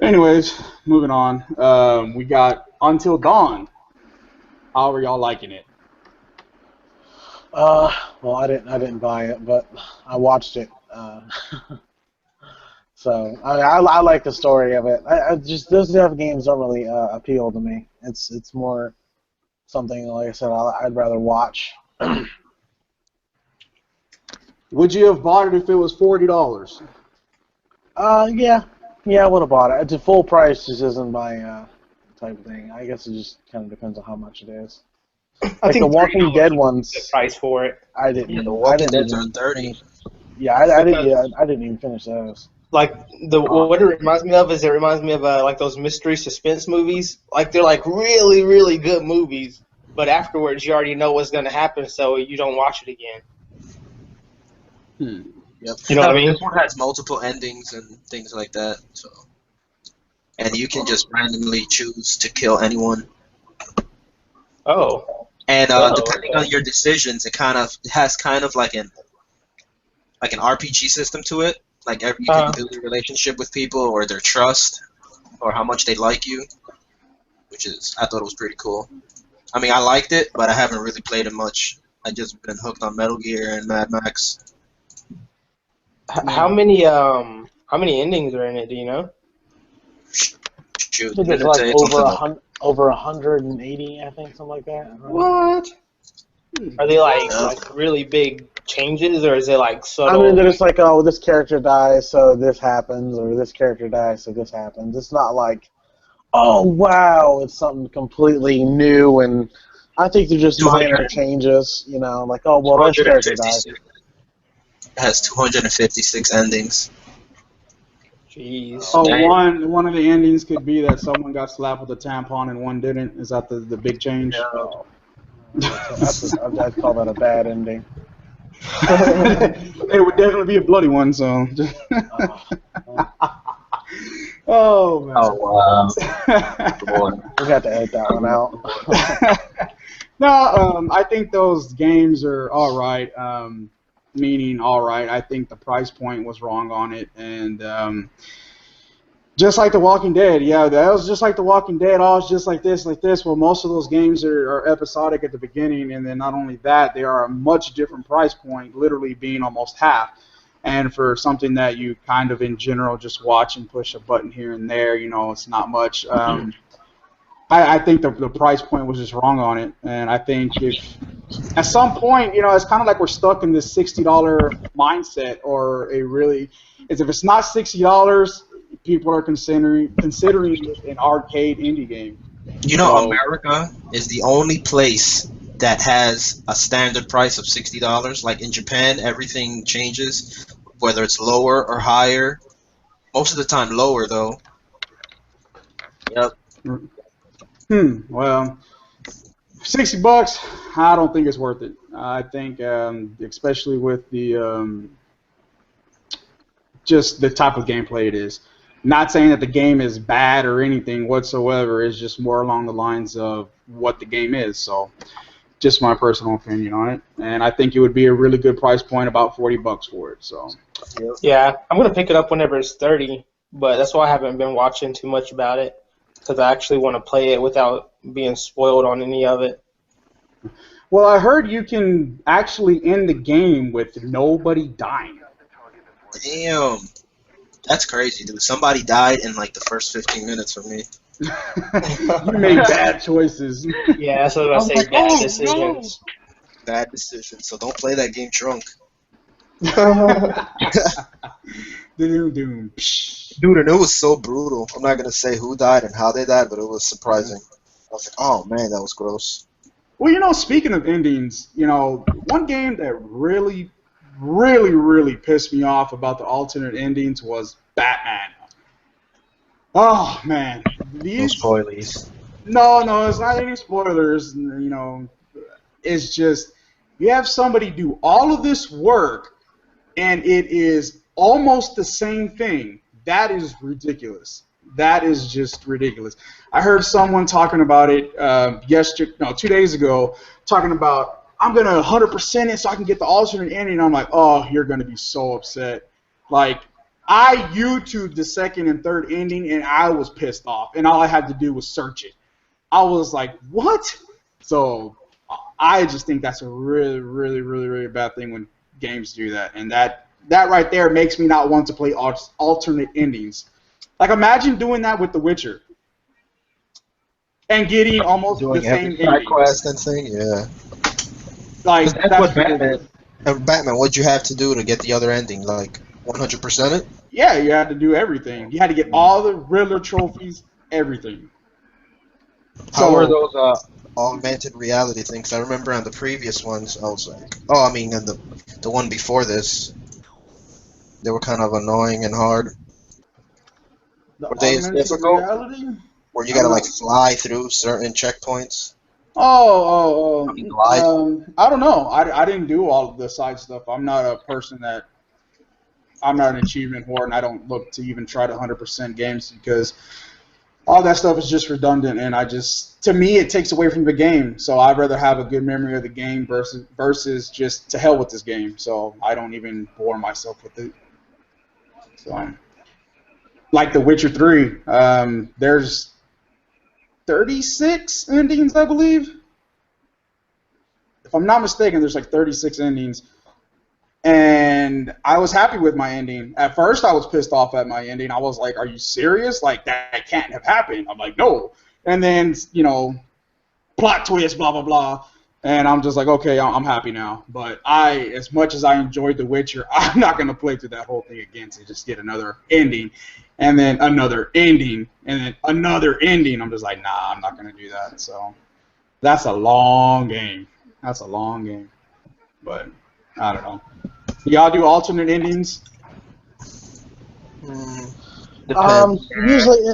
Anyways, moving on. We got Until Dawn. How are y'all liking it? Well, I didn't buy it, but I watched it. So I like the story of it. I just those type of games don't really appeal to me. It's more something like I said I'd rather watch. Would you have bought it if it was $40? Yeah, I would have bought it. It's a full price, just isn't my type of thing. I guess it just kind of depends on how much it is. I Like think the Walking Dead the ones, price for it. I didn't. Yeah, the I Walking didn't Dead's even, on 30. Yeah, I didn't. Yeah, I didn't even finish those. Like what it reminds me of is it reminds me of like those mystery suspense movies. Like they're like really really good movies, but afterwards you already know what's gonna happen, so you don't watch it again. Yep. You know what I mean? This one has multiple endings and things like that. So, and you can just randomly choose to kill anyone. Oh. And depending Okay. on your decisions, it has kind of like an RPG system to it. Like you can build a relationship with people or their trust or how much they like you, which is I thought it was pretty cool. I mean, I liked it, but I haven't really played it much. I just been hooked on Metal Gear and Mad Max. How many endings are in it? Do you know? Shoot, I think there's I'm gonna like say it's something over 180, I think, something like that. What? Are they like really big changes, or is it like I subtle? mean, there's like, oh, this character dies, so this happens, or this character dies, so this happens. It's not like, oh, wow, it's something completely new, and I think they're just minor changes, you know, like, oh, well, this character dies. It has 256 endings. Jeez. Oh, Dang. one of the endings could be that someone got slapped with a tampon and one didn't. Is that the big change? No. I'd call that a bad ending. It would definitely be a bloody one. So. Oh man. Oh wow. Boy. We got to edit that one out. No, I think those games are all right. Meaning all right. I think the price point was wrong on it, and just like The Walking Dead, yeah, that was just like The Walking Dead. Oh, it's just like this, like this. Well, most of those games are episodic at the beginning, and then not only that, they are a much different price point, literally being almost half. And for something that you kind of in general just watch and push a button here and there, you know, it's not much. I think the price point was just wrong on it, and I think if at some point, you know, it's kind of like we're stuck in this $60 mindset, or if it's not $60, people are considering an arcade indie game. You know, America is the only place that has a standard price of $60. Like in Japan, everything changes, whether it's lower or higher. Most of the time, lower though. Yep. Well, $60, I don't think it's worth it. I think, especially with the just the type of gameplay it is. Not saying that the game is bad or anything whatsoever. It's just more along the lines of what the game is. So, just my personal opinion on it. And I think it would be a really good price point, about $40 for it. So. Yeah, I'm gonna pick it up whenever it's 30, but that's why I haven't been watching too much about it, because I actually want to play it without being spoiled on any of it. Well, I heard you can actually end the game with nobody dying. Damn. That's crazy, dude. Somebody died in like the first 15 minutes for me. You made bad choices. Yeah, that's what I was gonna say. Bad decisions. Bad decision. So don't play that game drunk. Dude, Dude, and it was so brutal. I'm not gonna say who died and how they died, but it was surprising. I was like, oh man, that was gross. Well, you know, speaking of endings, you know, one game that really, really, really pissed me off about the alternate endings was Batman. Oh man, No spoilies. No, it's not any spoilers. You know, it's just you have somebody do all of this work, and it is almost the same thing. That is ridiculous. That is just ridiculous. I heard someone talking about it 2 days ago, talking about I'm gonna 100% it so I can get the alternate ending. And I'm like, oh, you're gonna be so upset. Like, I YouTubed the second and third ending, and I was pissed off, and all I had to do was search it. I was like, what? So I just think that's a really, really, really, really bad thing when games do that, and that right there makes me not want to play alternate endings. Like, imagine doing that with The Witcher and getting almost Doing the same every side ending. quest and thing, yeah. Like, That's what Batman. Batman, what'd you have to do to get the other ending? Like 100% it? Yeah, you had to do everything. You had to get all the Riddler trophies, everything. How were those augmented reality things? I remember on the previous ones, I was like, and the one before this, they were kind of annoying and hard. Were they as difficult? Reality? Where you gotta like fly through certain checkpoints? I don't know. I didn't do all of the side stuff. I'm not a person that. I'm not an achievement whore, and I don't look to even try to 100% games because all that stuff is just redundant, and to me, it takes away from the game. So I'd rather have a good memory of the game versus just to hell with this game. So I don't even bore myself with it. So, like The Witcher 3, there's 36 endings, I believe. If I'm not mistaken, there's like 36 endings. And I was happy with my ending. At first, I was pissed off at my ending. I was like, are you serious? Like, that can't have happened. I'm like, no. And then, plot twist, blah, blah, blah. And I'm just like, okay, I'm happy now. But as much as I enjoyed The Witcher, I'm not going to play through that whole thing again to just get another ending. And then another ending. And then another ending. I'm just like, nah, I'm not going to do that. So that's a long game. But I don't know. Y'all do alternate endings? Usually,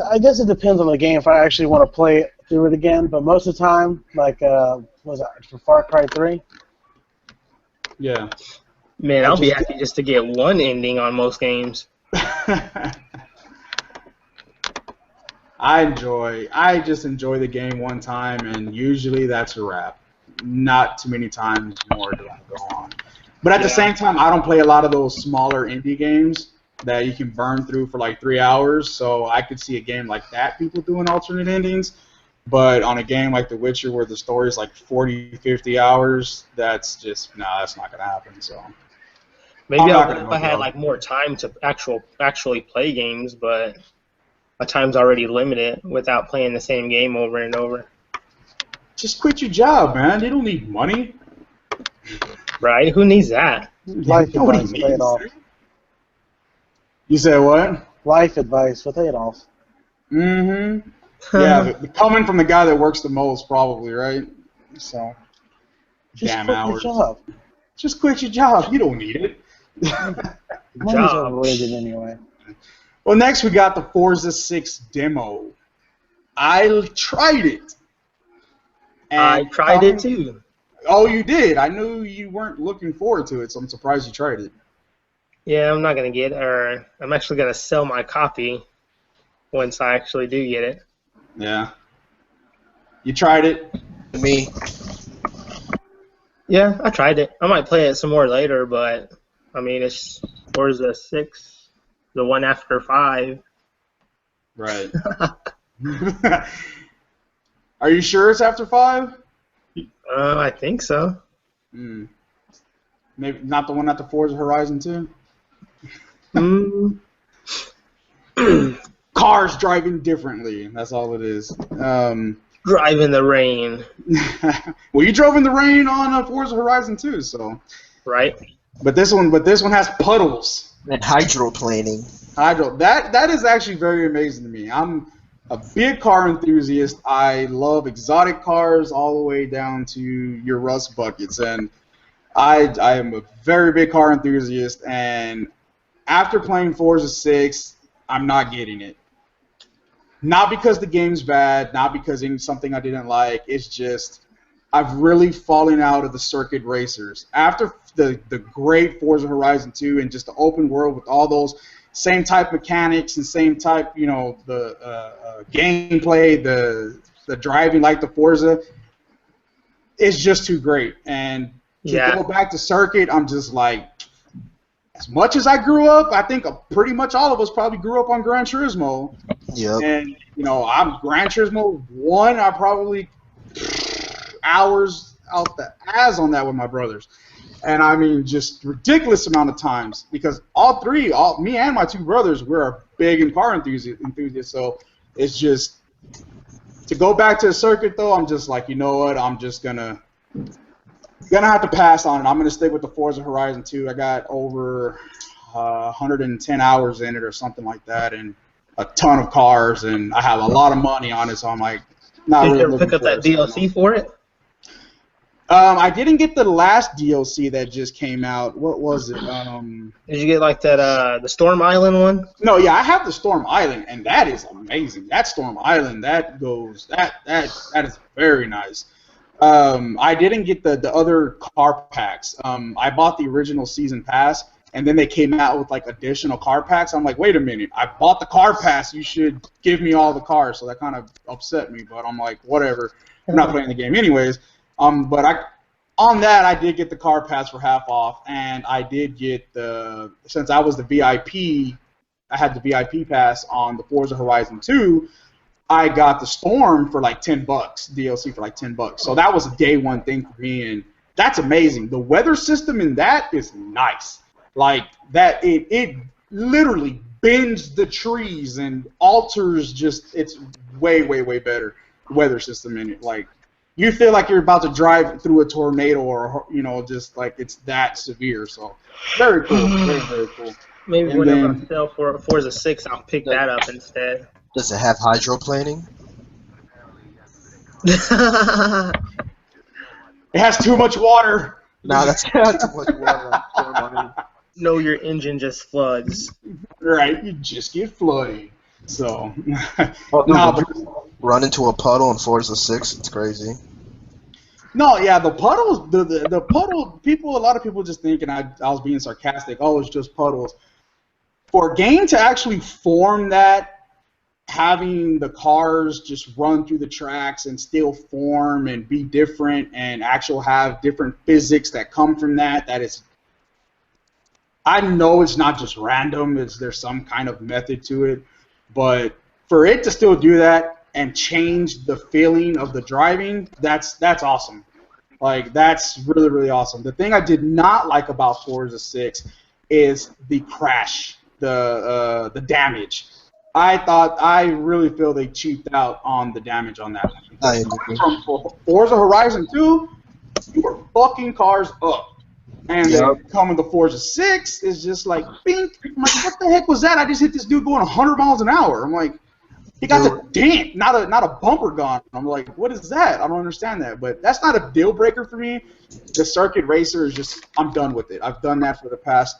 I guess it depends on the game if I actually want to play it through it again. But most of the time, like, was that for Far Cry 3? Yeah. Man, I'll be happy just to get one ending on most games. I just enjoy the game one time, and usually that's a wrap. Not too many times more do I go on. But at the same time, I don't play a lot of those smaller indie games that you can burn through for like 3 hours. So I could see a game like that, people doing alternate endings. But on a game like The Witcher where the story is like 40, 50 hours, that's not going to happen. So maybe if I had like more time to actually play games, but my time's already limited without playing the same game over and over. Just quit your job, man. You don't need money. Right? Who needs that? Life advice with Adolf. You said what? Life advice with Adolf. Mm-hmm. Yeah, coming from the guy that works the most, probably, right? So, damn hours. Just quit your job. You don't need it. Money's overrated anyway. Well, next we got the Forza 6 demo. I tried it. And I tried it too. Oh, you did? I knew you weren't looking forward to it, so I'm surprised you tried it. Yeah, I'm not going to get it, or I'm actually going to sell my copy once I actually do get it. Yeah. You tried it? Me? Yeah, I tried it. I might play it some more later, but, I mean, it's Forza 6, the one after 5. Right. Are you sure it's after 5? I think so. Maybe not the one after Forza Horizon 2? Cars driving differently. That's all it is. Drive in the rain. Well, you drove in the rain on Forza Horizon 2, so. Right. But this one has puddles. And hydroplaning. That is actually very amazing to me. I'm a big car enthusiast. I love exotic cars all the way down to your rust buckets, and I am a very big car enthusiast. And after playing Forza 6, I'm not getting it. Not because the game's bad, not because it's something I didn't like. It's just I've really fallen out of the circuit racers. After the great Forza Horizon 2 and just the open world with all those same type mechanics and same type, the gameplay, the driving like the Forza, it's just too great. And to go back to circuit, I'm just like, as much as I grew up, I think pretty much all of us probably grew up on Gran Turismo. Yep. And, I'm Gran Turismo 1, I probably hours out the ass on that with my brothers. And I mean, just ridiculous amount of times because me and my two brothers, we're big car enthusiasts. So it's just to go back to the circuit though. I'm just like, you know what? I'm just gonna have to pass on it. I'm gonna stick with the Forza Horizon 2. I got over 110 hours in it or something like that, and a ton of cars, and I have a lot of money on it. So I'm like, not Did really you ever looking pick up for that it, DLC for it? I didn't get the last DLC that just came out. What was it? Did you get like that the Storm Island one? No, yeah, I have the Storm Island, and that is amazing. That Storm Island, that is very nice. I didn't get the other car packs. I bought the original season pass, and then they came out with like additional car packs. I'm like, wait a minute, I bought the car pass. You should give me all the cars. So that kind of upset me, but I'm like, whatever. I'm not playing the game anyways. But on that, I did get the car pass for half off, and I did get since I was the VIP, I had the VIP pass on the Forza Horizon 2. I got the Storm for like $10, DLC for like $10. So that was a day one thing for me, and that's amazing. The weather system in that is nice. Like that, it literally bends the trees and alters it's way better weather system in it. Like you feel like you're about to drive through a tornado or just like it's that severe. So very cool, very cool. Maybe And whenever then- I sell for Forza 6, I'll pick that up instead. Does it have hydroplaning? It has too much water. No, that's not too much water. No, your engine just floods. Right, you just get flooded. So, Run into a puddle in Forza 6, it's crazy. no, yeah, the puddles, the puddle, a lot of people just think, and I was being sarcastic, oh, it's just puddles. For a game to actually form that, having the cars just run through the tracks and still form and be different and actually have different physics that come from that is, I know it's not just random, there's some kind of method to it, but for it to still do that and change the feeling of the driving, that's awesome. Like, that's really awesome. The thing I did not like about Forza 6 is the crash, the damage. I really feel they cheaped out on the damage on that. I agree. From Forza Horizon 2, you were fucking cars up. And then coming to Forza 6 is just like, bink. I'm like, what the heck was that? I just hit this dude going 100 miles an hour. I'm like, he got a dent, not a bumper gone. I'm like, what is that? I don't understand that. But that's not a deal breaker for me. The circuit racer is just, I'm done with it. I've done that for the past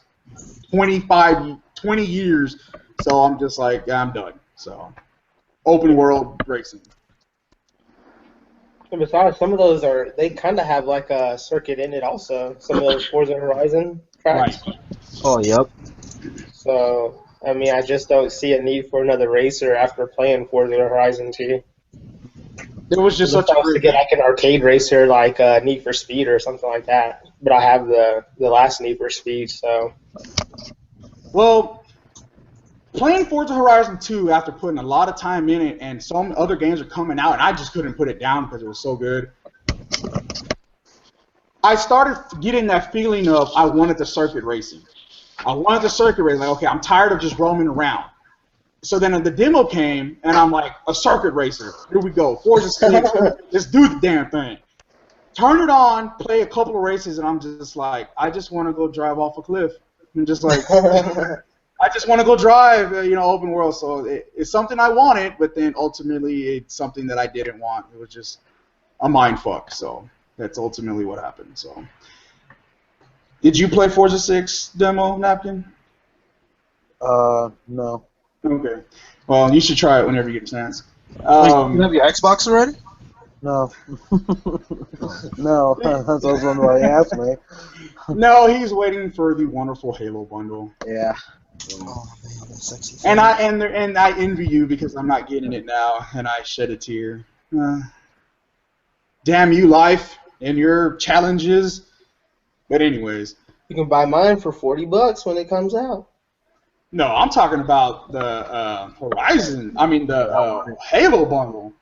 20 years. So I'm just like, yeah, I'm done. So, open world racing. And besides, some of those they kind of have like a circuit in it also. Some of those Forza Horizon tracks. Right. Oh, yep. So, I mean, I just don't see a need for another racer after playing Forza Horizon 2. It was just such a to get like an arcade racer like Need for Speed or something like that. But I have the last Need for Speed, so. Well, playing Forza Horizon 2 after putting a lot of time in it, and some other games are coming out, and I just couldn't put it down because it was so good. I started getting that feeling of I wanted the circuit racing. I wanted the circuit racing. Like, okay, I'm tired of just roaming around. So then the demo came, and I'm like, a circuit racer. Here we go. Forza 6. Let's do the damn thing. Turn it on, play a couple of races, and I'm just like, I just want to go drive off a cliff. I'm just like, I just want to go drive, open world. So it's something I wanted, but then ultimately it's something that I didn't want. It was just a mind fuck. So that's ultimately what happened. So, did you play Forza 6 demo, Napkin? No. Okay. Well, you should try it whenever you get a chance. You have your Xbox already? No. No, that's what why you asked me. No, he's waiting for the wonderful Halo bundle. Yeah. Oh man, that's sexy. And I envy you because I'm not getting it now, and I shed a tear. Damn you, life, and your challenges. But anyways, You can buy mine for $40 when it comes out. No, I'm talking about the Horizon. I mean the Halo bundle.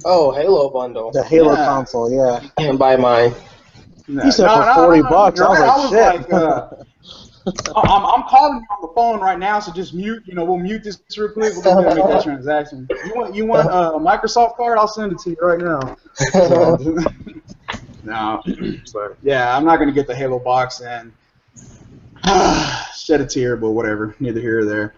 Oh, Halo bundle. The Halo Yeah. console, yeah. You can't buy mine. You said for $40. You're right. I was like, shit. I'm calling you on the phone right now, so just mute. We'll mute this real quick. We'll go ahead and make that transaction. You want a Microsoft card? I'll send it to you right now. No, but yeah, I'm not gonna get the Halo box and shed a tear, but whatever. Neither here or there.